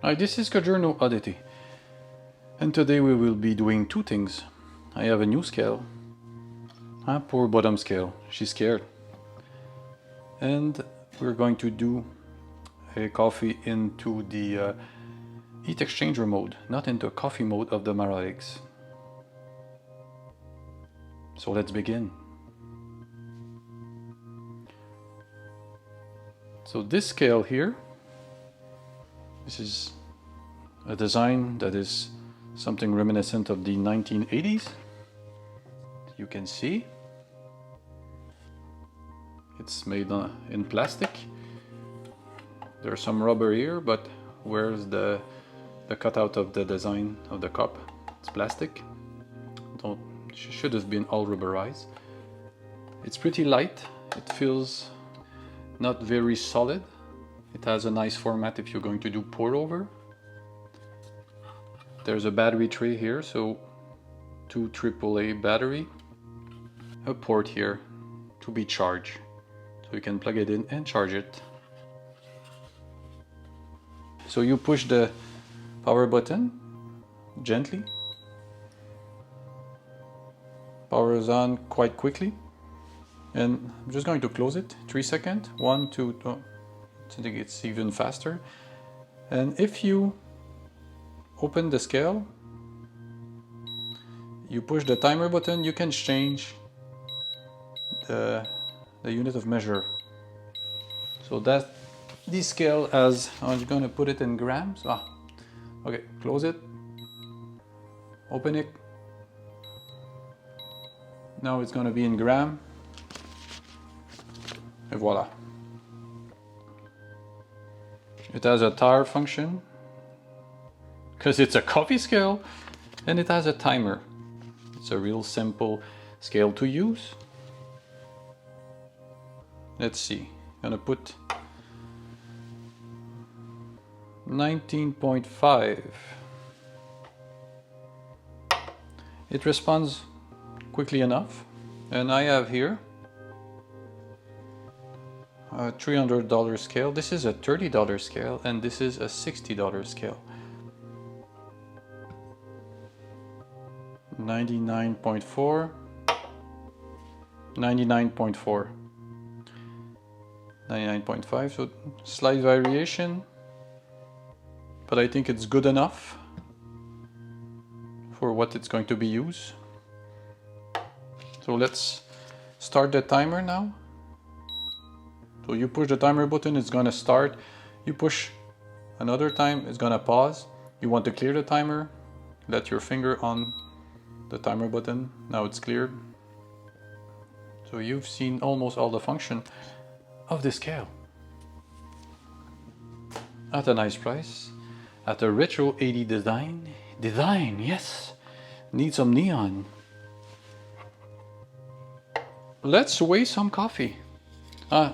Hi, this is Cajourno Oddity, and today we will be doing two things. I have a new scale. Poor Bodum scale, she's scared. And we're going to do a coffee into the heat exchanger mode, not into coffee mode of the MaraX. So let's begin. So this scale here, this is a design that is something reminiscent of the 1980s. You can see it's made in plastic. There's some rubber here, but where's the cutout of the design of the cup? It's plastic. Should have been all rubberized. It's pretty light. It feels not very solid. It has a nice format if you're going to do pour over. There's a battery tray here, so 2 AAA battery. A port here to be charged, so you can plug it in and charge it. So you push the power button gently. Power is on quite quickly, and I'm just going to close it. 3 seconds. 1, 2. Oh, I think it's even faster. And if you open the scale, you push the timer button, you can change the unit of measure. So that this scale has, I'm going to put it in grams. Okay, close it, open it. Now it's going to be in gram, and voila. It has a tire function because it's a coffee scale, and it has a timer. It's a real simple scale to use. Let's see, I'm gonna put 19.5. It responds quickly enough, and I have here a $300 scale. This is a $30 scale, and this is a $60 scale. 99.4, 99.4, 99.5, so slight variation, but I think it's good enough for what it's going to be used. So let's start the timer now. So you push the timer button, it's gonna start. You push another time, it's gonna pause. You want to clear the timer, let your finger on the timer button. Now it's cleared. So you've seen almost all the function of this scale. At a nice price, at a retro 80 design. Design, yes! Need some neon. Let's weigh some coffee.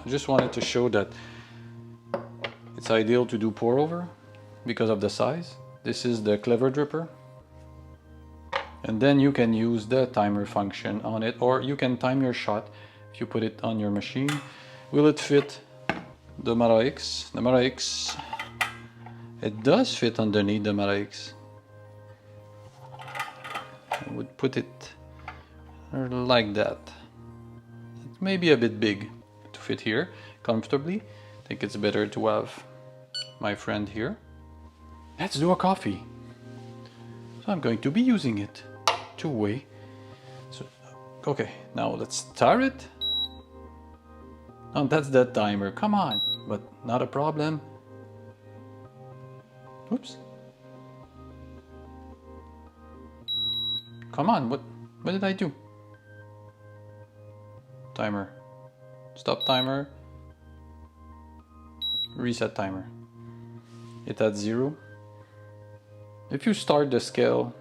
Just wanted to show that it's ideal to do pour over because of the size. This is the clever dripper. And then you can use the timer function on it, or you can time your shot if you put it on your machine. Will it fit the MaraX? The MaraX, it does fit underneath the MaraX. I would put it like that. It may be a bit big to fit here comfortably. I think it's better to have my friend here. Let's do a coffee. So I'm going to be using it to weigh. So, okay, now let's start it. Oh, that's the timer, come on, but not a problem. Oops. Come on, what did I do? Timer. Stop timer. Reset timer. It at 0. If you start the scale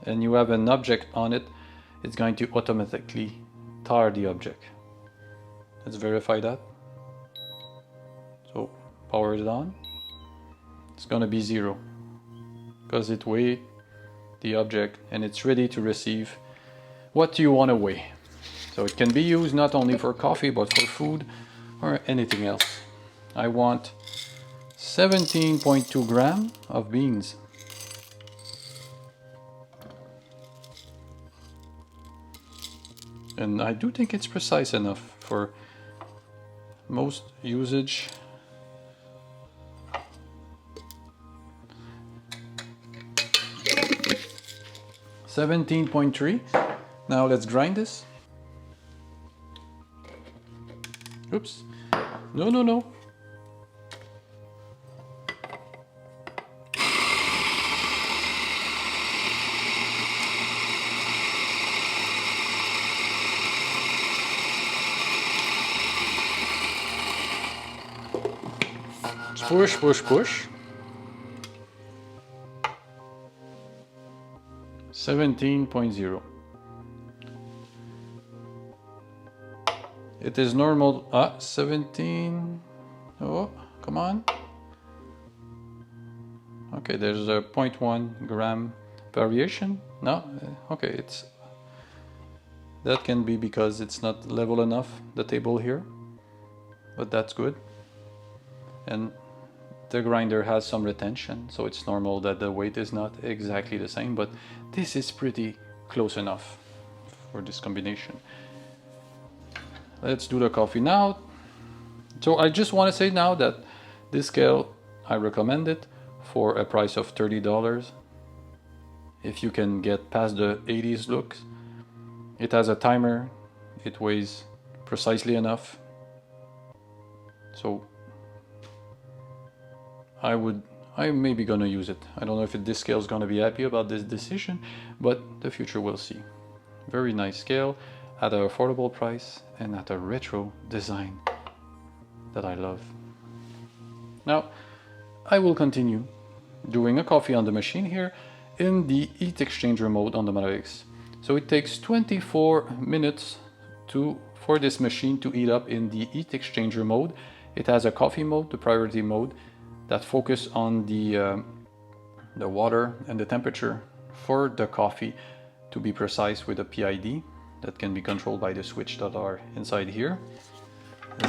and you have an object on it, it's going to automatically tar the object. Let's verify that. So power it on. It's going to be 0 because it weighed the object and it's ready to receive what you want to weigh. So it can be used not only for coffee but for food or anything else. I want 17.2 grams of beans. And I do think it's precise enough for most usage. $17.3. Now let's grind this. Oops. No. Push. 17.0. It is normal. 17. Oh, come on. Okay, there's a 0.1 gram variation. No, okay, it's that can be because it's not level enough, the table here, but that's good. And the grinder has some retention, so it's normal that the weight is not exactly the same, but this is pretty close enough for this combination. Let's do the coffee now. So I just want to say now that this scale, I recommend it for a price of $30. If you can get past the 80s looks. It has a timer, it weighs precisely enough. So I'm maybe gonna use it. I don't know if this scale is gonna be happy about this decision, but the future will see. Very nice scale at an affordable price and at a retro design that I love. Now, I will continue doing a coffee on the machine here in the heat exchanger mode on the MaraX. So it takes 24 minutes for this machine to heat up in the heat exchanger mode. It has a coffee mode, the priority mode, that focus on the water and the temperature for the coffee, to be precise, with a PID that can be controlled by the switch that are inside here.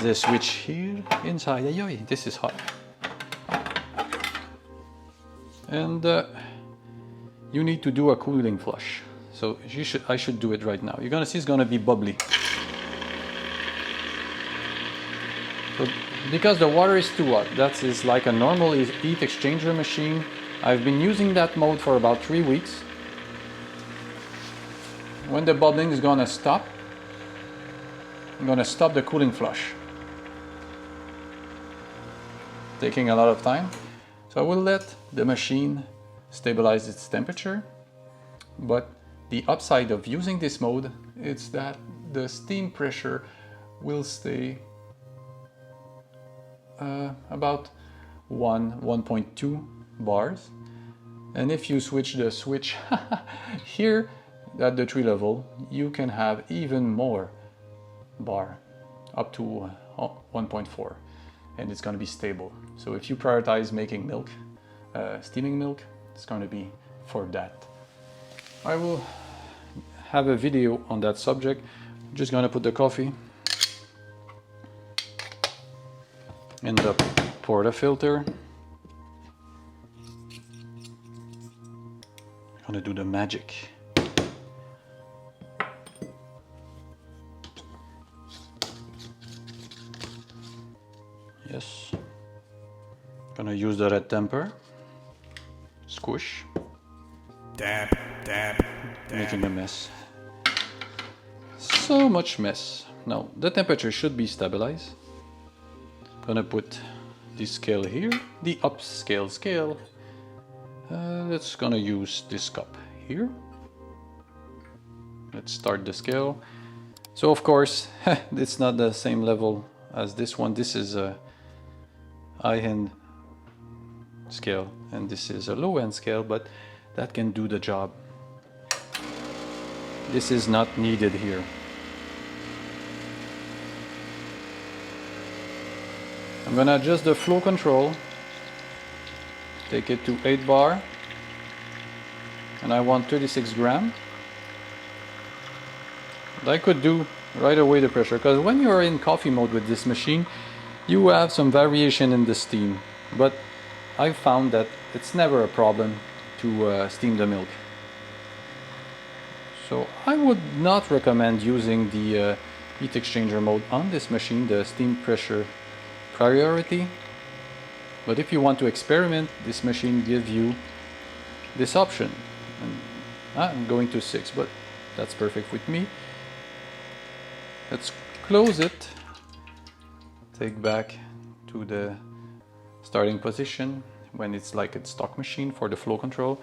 The switch here inside, this is hot. And you need to do a cooling flush. So I should do it right now. You're gonna see it's gonna be bubbly. So, because the water is too hot, that is like a normal heat exchanger machine. I've been using that mode for about 3 weeks. When the bubbling is gonna stop, I'm gonna stop the cooling flush. Taking a lot of time. So I will let the machine stabilize its temperature, but the upside of using this mode is that the steam pressure will stay about 1.2 bars. And if you switch the switch here at the 3 level, you can have even more bar, up to 1.4, and it's going to be stable. So if you prioritize making milk, steaming milk, it's going to be for that. I will have a video on that subject. I'm just going to put the coffee in the portafilter. I'm going to do the magic. Yes. Gonna use the red temper. Squish. Dab. Making a mess. So much mess. Now the temperature should be stabilized. Gonna put this scale here, the upscale scale. Let's gonna use this cup here. Let's start the scale. So of course, it's not the same level as this one. This is a high-end scale and this is a low-end scale, but that can do the job. This is not needed here. I'm gonna adjust the flow control, take it to 8 bar, and I want 36 grams. I could do right away the pressure, because when you're in coffee mode with this machine, you have some variation in the steam. but I found that it's never a problem to steam the milk. So I would not recommend using the heat exchanger mode on this machine, the steam pressure priority. But if you want to experiment, this machine gives you this option. And I'm going to 6, but that's perfect with me. Let's close it. Take back to the starting position when it's like a stock machine for the flow control.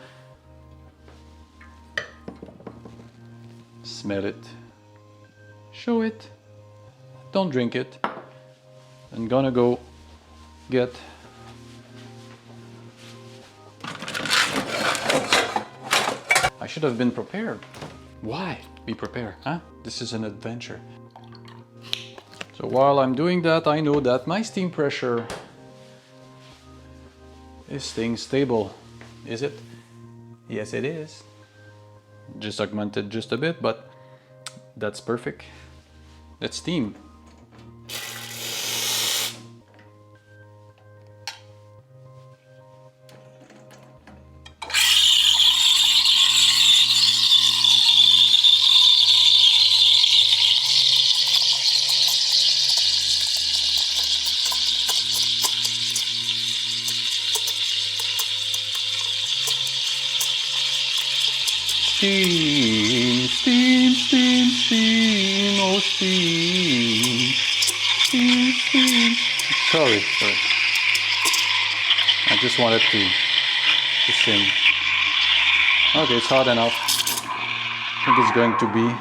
Smell it. Show it. Don't drink it. I'm gonna go get I should have been prepared. Why be prepared, huh? This is an adventure. So while I'm doing that, I know that my steam pressure is staying stable. Is it? Yes, it is. Just augmented just a bit, but that's perfect. Let's steam. Steam, steam, steam, steam, oh steam, steam, steam. Sorry. I just wanted to sing. Okay, it's hot enough. I think it's going to be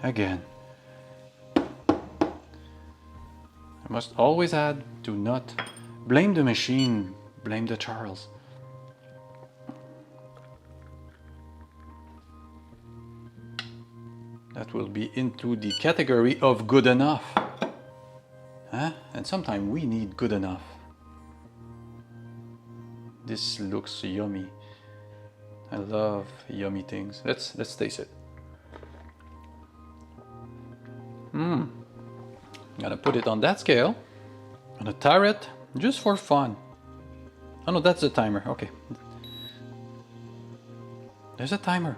again. I must always add, do not blame the machine, blame the Charles. That will be into the category of good enough. Huh? And sometimes we need good enough. This looks yummy. I love yummy things. Let's taste it. I'm gonna put it on that scale. I'm gonna tire it just for fun. Oh no, that's the timer. Okay. There's a timer.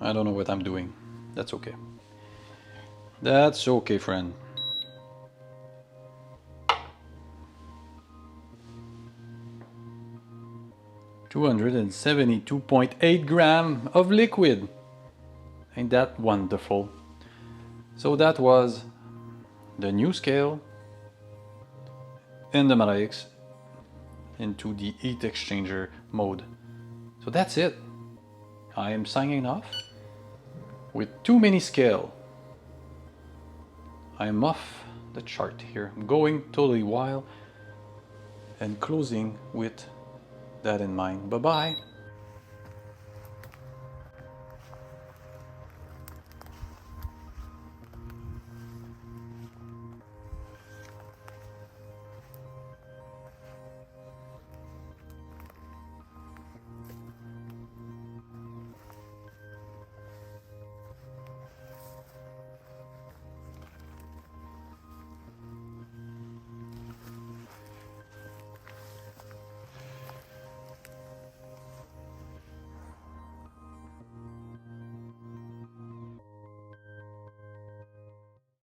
I don't know what I'm doing. That's okay. That's okay, friend. $272.8 grams of liquid. Ain't that wonderful? So that was the new scale in the MaraX into the heat exchanger mode. So that's it. I am signing off with too many scale. I am off the chart here. I'm going totally wild and closing with that in mind. Bye bye.